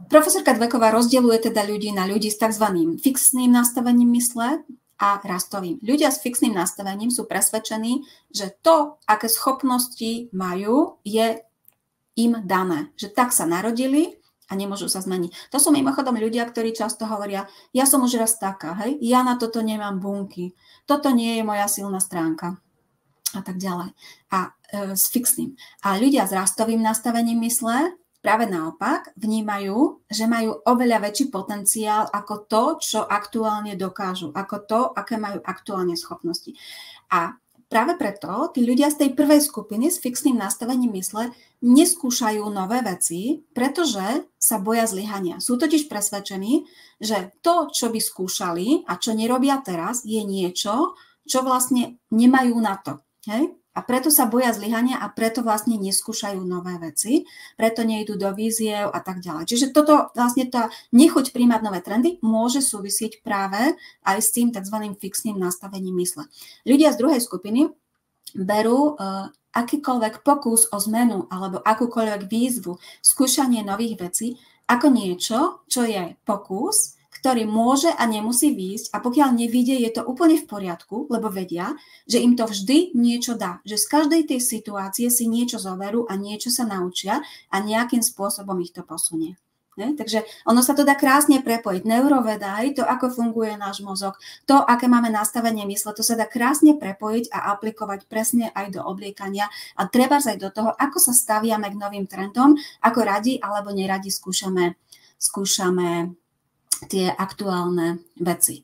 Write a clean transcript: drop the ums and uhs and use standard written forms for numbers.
Profesorka Dweková rozdeľuje teda ľudí na ľudí s tzv. Fixným nastavením mysle a rastovým. Ľudia s fixným nastavením sú presvedčení, že to, aké schopnosti majú, je im dané. Že tak sa narodili a nemôžu sa zmeniť. To sú mimochodom ľudia, ktorí často hovoria, ja som už raz taká, hej, ja na toto nemám bunky, toto nie je moja silná stránka a tak ďalej. A s fixným. A ľudia s rastovým nastavením mysle práve naopak vnímajú, že majú oveľa väčší potenciál ako to, čo aktuálne dokážu, ako to, aké majú aktuálne schopnosti. A práve preto tí ľudia z tej prvej skupiny s fixným nastavením mysle neskúšajú nové veci, pretože sa boja zlyhania. Sú totiž presvedčení, že to, čo by skúšali a čo nerobia teraz, je niečo, čo vlastne nemajú na to. Hej? A preto sa boja zlyhania a preto vlastne neskúšajú nové veci, preto nejdú do víziev a tak ďalej. Čiže toto vlastne tá nechuť príjmať nové trendy môže súvisieť práve aj s tým tzv. Fixným nastavením mysle. Ľudia z druhej skupiny berú akýkoľvek pokus o zmenu alebo akúkoľvek výzvu, skúšanie nových vecí ako niečo, čo je pokus, ktorý môže a nemusí výjsť a pokiaľ nevyjde, je to úplne v poriadku, lebo vedia, že im to vždy niečo dá. Že z každej tej situácie si niečo zoberú a niečo sa naučia a nejakým spôsobom ich to posunie. Ne? Takže ono sa to dá krásne prepojiť. Neuroveda, to, ako funguje náš mozog, to, aké máme nastavenie mysle, to sa dá krásne prepojiť a aplikovať presne aj do obliekania a treba aj do toho, ako sa staviame k novým trendom, ako radi alebo neradi skúšame tie aktuálne veci.